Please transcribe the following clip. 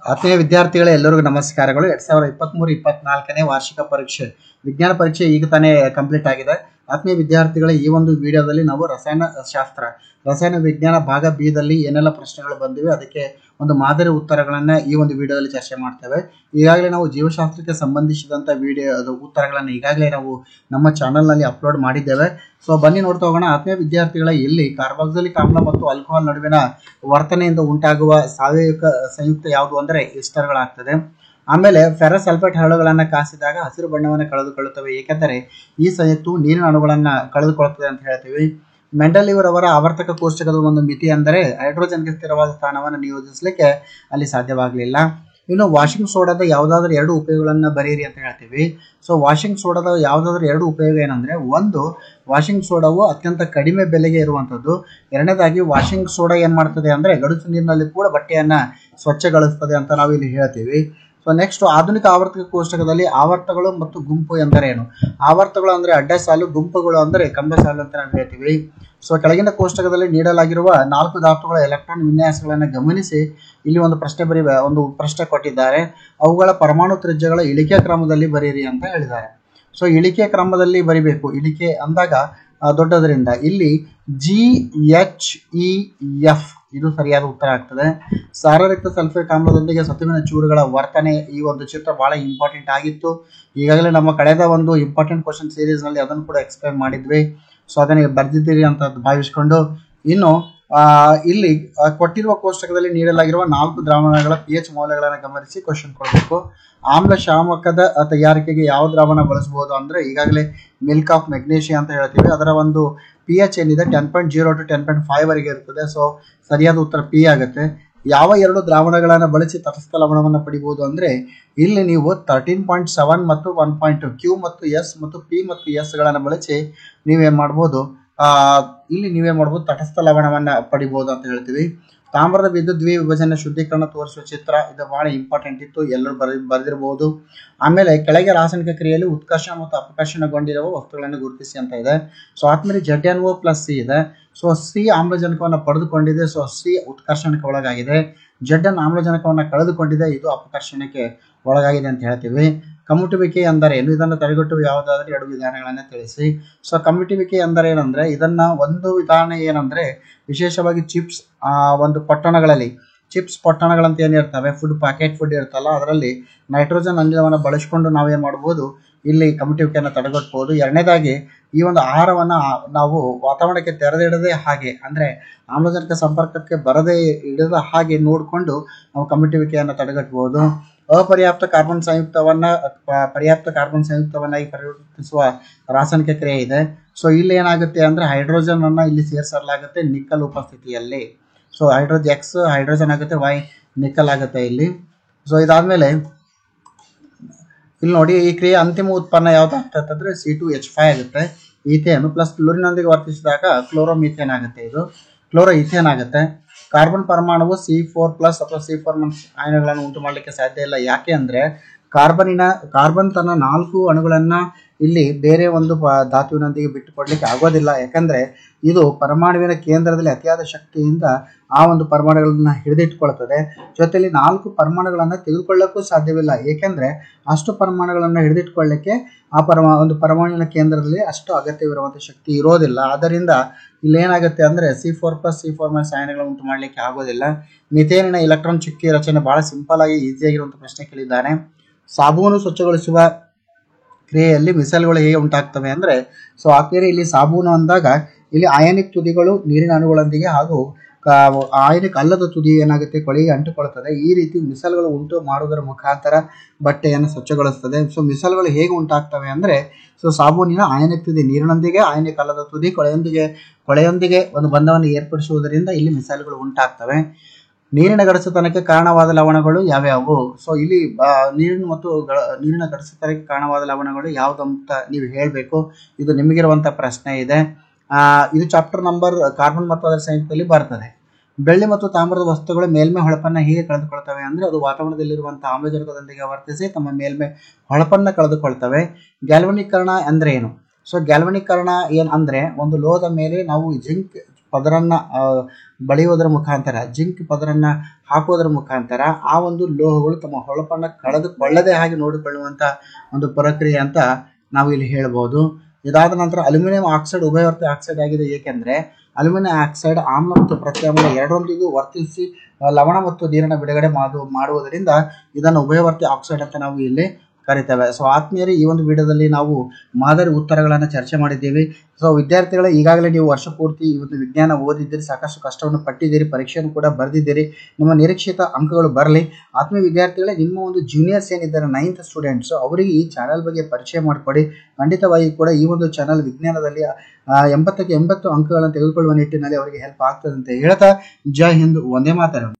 ಆತ್ಮೀಯ ವಿದ್ಯಾರ್ಥಿಗಳೇ, ಎಲ್ಲರಿಗೂ ನಮಸ್ಕಾರಗಳು. 2023-24ನೇ ವಾರ್ಷಿಕ ಪರೀಕ್ಷೆ ವಿಜ್ಞಾನ ಪರೀಕ್ಷೆ ಈಗ ತಾನೇ ಕಂಪ್ಲೀಟ್ ಆಗಿದೆ. ಆತ್ಮೀಯ ವಿದ್ಯಾರ್ಥಿಗಳೇ, ಈ ಒಂದು ವಿಡಿಯೋದಲ್ಲಿ ನಾವು ರಸಾಯನ ವಿಜ್ಞಾನ ಭಾಗ ಬಿ ದಲ್ಲಿ ಏನೆಲ್ಲ ಪ್ರಶ್ನೆಗಳು ಬಂದಿವೆ ಅದಕ್ಕೆ ಒಂದು ಮಾದರಿ ಉತ್ತರಗಳನ್ನು ಈ ಒಂದು ವಿಡಿಯೋದಲ್ಲಿ ಚರ್ಚೆ ಮಾಡ್ತೇವೆ. ಈಗಾಗಲೇ ನಾವು ಜೀವಶಾಸ್ತ್ರಕ್ಕೆ ಸಂಬಂಧಿಸಿದಂಥ ಉತ್ತರಗಳನ್ನು ಈಗಾಗಲೇ ನಾವು ನಮ್ಮ ಚಾನಲ್ನಲ್ಲಿ ಅಪ್ಲೋಡ್ ಮಾಡಿದ್ದೇವೆ. ಸೊ ಬನ್ನಿ ನೋಡ್ತಾ ಹೋಗೋಣ. ಆತ್ಮೀಯ ವಿದ್ಯಾರ್ಥಿಗಳ, ಇಲ್ಲಿ ಕಾರ್ಬಾಕ್ಸಿಲಿಕ್ ಆಮ್ಲ ಮತ್ತು ಆಲ್ಕೋಹಾಲ್ ನಡುವಿನ ವರ್ತನೆಯಿಂದ ಉಂಟಾಗುವ ಸಾವಯವಿಕ ಸಂಯುಕ್ತ ಯಾವುದು ಅಂದರೆ ಎಸ್ಟರ್ಗಳಾಗ್ತದೆ. ಆಮೇಲೆ ಫೆರಸ್ ಸಲ್ಫೇಟ್ ಹರಳುಗಳನ್ನು ಕಾಸಿದಾಗ ಹಸಿರು ಬಣ್ಣವನ್ನು ಕಳೆದುಕೊಳ್ಳುತ್ತವೆ, ಏಕೆಂದರೆ ಈ ಸಂಯುಕ್ತವು ನೀರಿನ ಅಣುಗಳನ್ನು ಕಳೆದುಕೊಳ್ಳುತ್ತದೆ ಅಂತ ಹೇಳ್ತೀವಿ. ಮೆಂಡಲೀವ್ ರವರ ಆವರ್ತಕ ಕೋಷ್ಟಕದ ಒಂದು ಮಿತಿ ಅಂದರೆ ಹೈಡ್ರೋಜನ್ಗೆ ಸ್ಥಿರವಾದ ಸ್ಥಾನವನ್ನು ನಿಯೋಜಿಸಲಿಕ್ಕೆ ಅಲ್ಲಿ ಸಾಧ್ಯವಾಗಲಿಲ್ಲ. ಇನ್ನು ವಾಷಿಂಗ್ ಸೋಡಾದ ಯಾವುದಾದ್ರೂ ಎರಡು ಉಪಯೋಗಗಳನ್ನು ಬರೆಯಿರಿ ಅಂತ ಹೇಳ್ತೀವಿ. ಸೊ ವಾಷಿಂಗ್ ಸೋಡಾದ ಯಾವುದಾದ್ರೂ ಎರಡು ಉಪಯೋಗ ಏನಂದ್ರೆ, ಒಂದು, ವಾಷಿಂಗ್ ಸೋಡಾವು ಅತ್ಯಂತ ಕಡಿಮೆ ಬೆಲೆಗೆ ಇರುವಂಥದ್ದು. ಎರಡನೇದಾಗಿ, ವಾಷಿಂಗ್ ಸೋಡಾ ಏನ್ ಮಾಡ್ತದೆ ಅಂದ್ರೆ ಗಡುಸು ನೀರಿನಲ್ಲಿ ಕೂಡ ಬಟ್ಟೆಯನ್ನ ಸ್ವಚ್ಛಗೊಳಿಸ್ತದೆ ಅಂತ ನಾವು ಇಲ್ಲಿ ಹೇಳ್ತೀವಿ. ಸೊ ನೆಕ್ಸ್ಟ್, ಆಧುನಿಕ ಆವರ್ತಕ ಕೋಷ್ಟಕದಲ್ಲಿ ಆವರ್ತಗಳು ಮತ್ತು ಗುಂಪು ಎಂದರೇನು? ಆವರ್ತಗಳು ಅಂದ್ರೆ ಅಡ್ಡ ಸಾಲು, ಗುಂಪುಗಳು ಅಂದ್ರೆ ಕಂಬ ಸಾಲು ಅಂತ ನಾವು ಹೇಳ್ತೀವಿ. ಸೊ ಕೆಳಗಿನ ಕೋಷ್ಟಕದಲ್ಲಿ ನೀಡಲಾಗಿರುವ 4 ಧಾತುಗಳ ಎಲೆಕ್ಟ್ರಾನ್ ವಿನ್ಯಾಸಗಳನ್ನು ಗಮನಿಸಿ ಇಲ್ಲಿ ಒಂದು ಪ್ರಶ್ನೆ ಕೊಟ್ಟಿದ್ದಾರೆ. ಅವುಗಳ ಪರಮಾಣು ತ್ರಿಜ್ಯಗಳ ಇಳಿಕೆ ಕ್ರಮದಲ್ಲಿ ಬರೀರಿ ಅಂತ ಹೇಳಿದ್ದಾರೆ. ಸೊ ಇಳಿಕೆ ಕ್ರಮದಲ್ಲಿ ಬರಿಬೇಕು. ಇಳಿಕೆ ಅಂದಾಗ ದೊಡ್ಡದರಿಂದ ಇಲ್ಲಿ GHEF ಇದು ಸರಿಯಾದ ಉತ್ತರ ಆಗ್ತದೆ. ಸಾರರಕ್ತ ಸಲ್ಫೇಟ್ ಆಮ್ಲದೊಂದಿಗೆ ಸತುವಿನ ಚೂರುಗಳ ವರ್ತನೆ, ಈ ಒಂದು ಚಿತ್ರ ಬಹಳ ಇಂಪಾರ್ಟೆಂಟ್ ಆಗಿತ್ತು. ಈಗಾಗಲೇ ನಮ್ಮ ಕಳೆದ ಒಂದು ಇಂಪಾರ್ಟೆಂಟ್ ಕ್ವಶನ್ ಸೀರೀಸ್ ನಲ್ಲಿ ಅದನ್ನು ಕೂಡ ಎಕ್ಸ್ಪ್ಲೇನ್ ಮಾಡಿದ್ವಿ. ಸೊ ಅದನ್ನ ಬರ್ದಿದ್ದೀರಿ ಅಂತ ಭಾವಿಸಿಕೊಂಡು, ಇನ್ನು ಇಲ್ಲಿ ಕೊಟ್ಟಿರುವ ಕೋಷ್ಟಕದಲ್ಲಿ ನೀಡಲಾಗಿರುವ 4 ದ್ರಾವಣಗಳ pH ಮೌಲ್ಯಗಳನ್ನು ಗಮನಿಸಿ ಕ್ವಶನ್ ಕೊಡಬೇಕು. ಆಮ್ಲ ಶಾಮಕದ ತಯಾರಿಕೆಗೆ ಯಾವ ದ್ರಾವಣ ಬಳಸಬಹುದು ಅಂದ್ರೆ ಈಗಾಗಲೇ ಮಿಲ್ಕ್ ಆಫ್ ಮೆಗ್ನೀಷಿಯಾ ಅಂತ ಹೇಳ್ತೀವಿ. ಅದರ ಒಂದು pH ಏನಿದೆ 10.0 to 10.5 ವರೆಗೆ ಇರ್ತದೆ. ಸೊ ಸರಿಯಾದ ಉತ್ತರ P ಆಗುತ್ತೆ. ಯಾವ 2 ದ್ರಾವಣಗಳನ್ನು ಬಳಸಿ ತಟಸ್ಥ ಲವಣವನ್ನು ಪಡಿಬಹುದು ಅಂದ್ರೆ ಇಲ್ಲಿ ನೀವು 13.7 ಮತ್ತು 1.2 Q ಮತ್ತು S ಮತ್ತು P ಮತ್ತು S ಗಳನ್ನು ಬಳಸಿ ನೀವೇನ್ ಮಾಡ್ಬೋದು, ತಟಸ್ಥ ಲವಣವನ್ನ ಪಡಿಬಹುದು ಅಂತ ಹೇಳ್ತೀವಿ. ತಾಮ್ರದ ವಿದ್ಯುತ್ ದ್ವಿವಿಭಜನೆ ಶುದ್ಧೀಕರಣ ತೋರಿಸುವ ಚಿತ್ರ, ಇದು ಬಹಳ ಇಂಪಾರ್ಟೆಂಟ್ ಇತ್ತು, ಎಲ್ಲರೂ ಬರೆದಿರಬಹುದು. ಆಮೇಲೆ ಕೆಳಗೆ ರಾಸಾಯನಿಕ ಕ್ರಿಯೆಯಲ್ಲಿ ಉತ್ಕರ್ಷಣ ಮತ್ತು ಅಪಕರ್ಷಣಗೊಂಡಿರುವ ವಸ್ತುಗಳನ್ನು ಗುರುತಿಸಿ ಅಂತ ಇದೆ. ಸೊ ಆದ್ಮೇಲೆ ZnO+C ಇದೆ. ಸೊ ಸಿ ಆಮ್ಲಜನಕವನ್ನು ಪಡೆದುಕೊಂಡಿದೆ. ಸೊ ಸಿ ಉತ್ಕರ್ಷಣಕ್ಕೆ ಒಳಗಾಗಿದೆ. Zn ಆಮ್ಲಜನಕವನ್ನು ಕಳೆದುಕೊಂಡಿದೆ, ಇದು ಅಪಕರ್ಷಣಕ್ಕೆ ಒಳಗಾಗಿದೆ ಅಂತ ಹೇಳ್ತೀವಿ. ಕಮ್ಮುಟುವಿಕೆ ಅಂದರೆ ಏನು? ಇದನ್ನು ತಡೆಗಟ್ಟುವ ಯಾವುದಾದ್ರೂ 2 ವಿಧಾನಗಳನ್ನು ತಿಳಿಸಿ. ಸೊ ಕಮ್ಮುಟುವಿಕೆ ಅಂದರೆ ಏನಂದ್ರೆ, ಇದನ್ನ ಒಂದು ವಿಧಾನ ಏನಂದ್ರೆ, ವಿಶೇಷವಾಗಿ ಚಿಪ್ಸ್ ಒಂದು ಪೊಟ್ಟಣಗಳಲ್ಲಿ, ಚಿಪ್ಸ್ ಪೊಟ್ಟಣಗಳಂತ ಏನಿರ್ತವೆ, ಪ್ಯಾಕೆಟ್ ಫುಡ್ ಇರ್ತಲ್ಲ, ಅದರಲ್ಲಿ ನೈಟ್ರೋಜನ್ ಅನಿಲವನ್ನು ಬಳಸಿಕೊಂಡು ನಾವೇನ್ ಮಾಡ್ಬೋದು, ಇಲ್ಲಿ ಕಮ್ಮುಟುವಿಕೆಯನ್ನು ತಡೆಗಟ್ಟಬಹುದು. ಎರಡನೇದಾಗಿ, ಈ ಒಂದು ಆಹಾರವನ್ನ ನಾವು ವಾತಾವರಣಕ್ಕೆ ತೆರೆದಿಡದೆ ಹಾಗೆ ಅಂದ್ರೆ ಆಮ್ಲಜನಕ ಸಂಪರ್ಕಕ್ಕೆ ಬರದೇ ಇಡದ ಹಾಗೆ ನೋಡಿಕೊಂಡು ನಾವು ಕಮ್ಮುಟುವಿಕೆಯನ್ನು ತಡೆಗಟ್ಟಬಹುದು. ಅಪರ್ಯಾಪ್ತ ಕಾರ್ಬನ್ ಸಂಯುಕ್ತವನ್ನಾಗಿ ಪರಿವರ್ತಿಸುವ ರಾಸಾಯನಿಕ ಕ್ರಿಯೆ ಇದೆ. ಸೊ ಇಲ್ಲಿ ಏನಾಗುತ್ತೆ ಅಂದ್ರೆ ಹೈಡ್ರೋಜನ್ ಅನ್ನ ಇಲ್ಲಿ ಸೇರಿಸಲಾಗುತ್ತೆ ನಿಕ್ಕಲ್ ಉಪಸ್ಥಿತಿಯಲ್ಲಿ. ಸೊ ಹೈಡ್ರೋಜನ್ ಆಗುತ್ತೆ, ನಿಕ್ಕಲ್ ಆಗುತ್ತೆ ಇಲ್ಲಿ. ಸೊ ಇದಾದ್ಮೇಲೆ ಇಲ್ಲಿ ನೋಡಿ, ಈ ಕ್ರಿಯೆ ಅಂತಿಮ ಉತ್ಪನ್ನ ಯಾವ್ದಾಗ್ತದೆ ಅಂದ್ರೆ C2H5 ಆಗುತ್ತೆ. ಈಥೇನ್ ಪ್ಲಸ್ ಕ್ಲೋರಿನೊಂದಿಗೆ ವರ್ತಿಸಿದಾಗ ಕ್ಲೋರೋಮಿಥೇನ್ ಆಗುತ್ತೆ, ಇದು ಕ್ಲೋರೋ ಈಥೇನ್ ಆಗುತ್ತೆ. ಕಾರ್ಬನ್ ಪರಮಾಣುವು C4+ ಅಥವಾ C4- ಆಯನಗಳನ್ನು ಉಂಟು ಮಾಡಲಿಕ್ಕೆ ಸಾಧ್ಯ ಇಲ್ಲ. ಯಾಕೆ ಅಂದ್ರೆ ಕಾರ್ಬನ್ ತನ್ನ 4 ಅಣುಗಳನ್ನ ಇಲ್ಲಿ ಬೇರೆ ಒಂದು ಧಾತುವಿನೊಂದಿಗೆ ಬಿಟ್ಟುಕೊಡ್ಲಿಕ್ಕೆ ಆಗೋದಿಲ್ಲ. ಯಾಕಂದ್ರೆ ಇದು ಪರಮಾಣುವಿನ ಕೇಂದ್ರದಲ್ಲಿ ಅತಿಯಾದ ಶಕ್ತಿಯಿಂದ ಆ ಒಂದು ಪರಮಾಣುಗಳನ್ನ ಹಿಡಿದಿಟ್ಕೊಳ್ತದೆ. ಜೊತೆಯಲ್ಲಿ 4 ಪರಮಾಣುಗಳನ್ನ ತೆಗೆದುಕೊಳ್ಳಕ್ಕೂ ಸಾಧ್ಯವಿಲ್ಲ. ಏಕೆಂದ್ರೆ ಅಷ್ಟು ಪರಮಾಣುಗಳನ್ನ ಹಿಡಿದಿಟ್ಕೊಳ್ಳಿಕ್ಕೆ ಆ ಒಂದು ಪರಮಾಣುವಿನ ಕೇಂದ್ರದಲ್ಲಿ ಅಷ್ಟು ಅಗತ್ಯವಿರುವಂತಹ ಶಕ್ತಿ ಇರೋದಿಲ್ಲ. ಆದ್ದರಿಂದ ಇಲ್ಲಿ ಏನಾಗುತ್ತೆ ಅಂದ್ರೆ C4+ C4- ಆಯನಗಳು ಉಂಟು ಮಾಡ್ಲಿಕ್ಕೆ ಆಗೋದಿಲ್ಲ. ಮಿಥೇನಿನ ಇಲೆಕ್ಟ್ರಾನ್ ಚುಕ್ಕಿ ರಚನೆ ಬಹಳ ಸಿಂಪಲ್ ಆಗಿ ಈಸಿಯಾಗಿರುವಂತಹ ಪ್ರಶ್ನೆ ಕೇಳಿದ್ದಾನೆ. ಸಾಬೂನು ಸ್ವಚ್ಛಗೊಳಿಸುವ ಕ್ರಿಯೆಯಲ್ಲಿ ಮಿಸೈಲ್ಗಳು ಹೇಗೆ ಉಂಟಾಗ್ತವೆ ಅಂದ್ರೆ, ಸೊ ಆಕ್ಚುಲಿ ಇಲ್ಲಿ ಸಾಬೂನು ಅಂದಾಗ ಇಲ್ಲಿ ಅಯಾನಿಕ್ ತುದಿಗಳು ನೀರಿನ ಅಣುಗಳೊಂದಿಗೆ ಹಾಗೂ ಅಯಾನಿಕ್ ಅಲ್ಲದ ತುದಿ ಏನಾಗುತ್ತೆ, ಕೊಳೆಗೆ ಅಂಟುಕೊಳ್ಳುತ್ತದೆ. ಈ ರೀತಿ ಮಿಸೈಲ್ಗಳು ಉಂಟು ಮಾಡುವುದರ ಮುಖಾಂತರ ಬಟ್ಟೆಯನ್ನು ಸ್ವಚ್ಛಗೊಳಿಸ್ತದೆ. ಸೊ ಮಿಸೈಲ್ಗಳು ಹೇಗೆ ಉಂಟಾಗ್ತವೆ ಅಂದ್ರೆ, ಸೊ ಸಾಬೂನಿನ ಅಯಾನಿಕ್ ತುದಿ ನೀರಿನೊಂದಿಗೆ, ಅಯಾನಿಕ್ ಅಲ್ಲದ ತುದಿ ಕೊಳೆಯೊಂದಿಗೆ ಒಂದು ಬಂಧವನ್ನು ಏರ್ಪಡಿಸುವುದರಿಂದ ಇಲ್ಲಿ ಮಿಸೈಲ್ಗಳು ಉಂಟಾಗ್ತವೆ. ನೀರಿನ ಗಡಸುತನಕ್ಕೆ ಕಾರಣವಾದ ಲವಣಗಳು ಯಾವ್ಯಾವು? ಸೊ ಇಲ್ಲಿ ನೀರಿನ ಗಡಸುತನಕ್ಕೆ ಕಾರಣವಾದ ಲವಣಗಳು ಯಾವ್ದು ಅಂತ ನೀವು ಹೇಳ್ಬೇಕು. ಇದು ನಿಮಗಿರುವಂತ ಪ್ರಶ್ನೆ ಇದೆ. ಇದು ಚಾಪ್ಟರ್ ನಂಬರ್ ಕಾರ್ಬನ್ ಮತ್ತು ಅದರ ಸಂಯುಕ್ತದಲ್ಲಿ ಬರ್ತದೆ. ಬೆಳ್ಳಿ ಮತ್ತು ತಾಮ್ರದ ವಸ್ತುಗಳು ಮೇಲ್ಮೈ ಹೊಳಪನ್ನ ಹೇಗೆ ಕಳೆದುಕೊಳ್ತವೆ ಅಂದ್ರೆ, ಅದು ವಾತಾವರಣದಲ್ಲಿರುವಂತಹ ಆಮ್ಲಜನಕದೊಂದಿಗೆ ವರ್ತಿಸಿ ತಮ್ಮ ಮೇಲ್ಮೈ ಹೊಳಪನ್ನ ಕಳೆದುಕೊಳ್ತವೆ. ಗ್ಯಾಲ್ವನೀಕರಣ ಅಂದ್ರೆ ಏನು? ಸೊ ಗ್ಯಾಲ್ವನೀಕರಣ ಏನ್ ಅಂದ್ರೆ, ಒಂದು ಲೋಹದ ಮೇಲೆ ನಾವು ಜಿಂಕ್ ಪದರನ್ನ ಬಳಿಯೋದರ ಮುಖಾಂತರ, ಜಿಂಕ್ ಪದರನ್ನ ಹಾಕೋದರ ಮುಖಾಂತರ ಆ ಒಂದು ಲೋಹಗಳು ತಮ್ಮ ಹೊಳಪನ್ನ ಕಳೆದುಕೊಳ್ಳದೆ ಹಾಗೆ ನೋಡಿಕೊಳ್ಳುವಂತ ಒಂದು ಪ್ರಕ್ರಿಯೆ ಅಂತ ನಾವು ಇಲ್ಲಿ ಹೇಳ್ಬೋದು. ಇದಾದ ನಂತರ ಅಲ್ಯೂಮಿನಿಯಂ ಆಕ್ಸೈಡ್ ಉಭಯವರ್ತಿ ಆಕ್ಸೈಡ್ ಆಗಿದೆ. ಏಕೆಂದ್ರೆ ಅಲ್ಯೂಮಿನಿಯಂ ಆಕ್ಸೈಡ್ ಆಮ್ಲ ಮತ್ತು ಪ್ರತ್ಯಾಮ್ಲ ಎರಡರೊಂದಿಗೂ ವರ್ತಿಸಿ ಲವಣ ಮತ್ತು ನೀರನ್ನು ಬಿಡುಗಡೆ ಮಾಡುವುದರಿಂದ ಇದನ್ನು ಉಭಯವರ್ತಿ ಆಕ್ಸೈಡ್ ಅಂತ ನಾವು ಇಲ್ಲಿ ಕರಿತೇವೆ. ಸೊ ಆತ್ಮೀಯರೇ, ಈ ಒಂದು ವಿಡಿಯೋದಲ್ಲಿ ನಾವು ಮಾದರಿ ಉತ್ತರಗಳನ್ನು ಚರ್ಚೆ ಮಾಡಿದ್ದೀವಿ. ಸೊ ವಿದ್ಯಾರ್ಥಿಗಳೇ, ಈಗಾಗಲೇ ನೀವು ವರ್ಷ ಪೂರ್ತಿ ಈ ಒಂದು ವಿಜ್ಞಾನ ಓದಿದ್ದೀರಿ, ಸಾಕಷ್ಟು ಕಷ್ಟವನ್ನು ಪಟ್ಟಿದ್ದೀರಿ, ಪರೀಕ್ಷೆಯನ್ನು ಕೂಡ ಬರೆದಿದ್ದೀರಿ. ನಿಮ್ಮ ನಿರೀಕ್ಷಿತ ಅಂಕಗಳು ಬರಲಿ. ಆತ್ಮೀಯ ವಿದ್ಯಾರ್ಥಿಗಳೇ, ನಿಮ್ಮ ಒಂದು ಜೂನಿಯರ್ಸ್ ಏನಿದ್ದಾರೆ 9th ಸ್ಟೂಡೆಂಟ್ಸ್, ಅವರಿಗೆ ಈ ಚಾನಲ್ ಬಗ್ಗೆ ಪರಿಚಯ ಮಾಡಿಕೊಡಿ. ಖಂಡಿತವಾಗಿ ಕೂಡ ಈ ಒಂದು ಚಾನಲ್ ವಿಜ್ಞಾನದಲ್ಲಿ 80ಕ್ಕೆ 80 ಅಂಕಗಳನ್ನು ತೆಗೆದುಕೊಳ್ಳುವ ನಿಟ್ಟಿನಲ್ಲಿ ಅವರಿಗೆ ಹೆಲ್ಪ್ ಆಗ್ತದೆ ಅಂತ ಹೇಳ್ತಾ, ಜೈ ಹಿಂದ್, ವಂದೇ ಮಾತರಂ.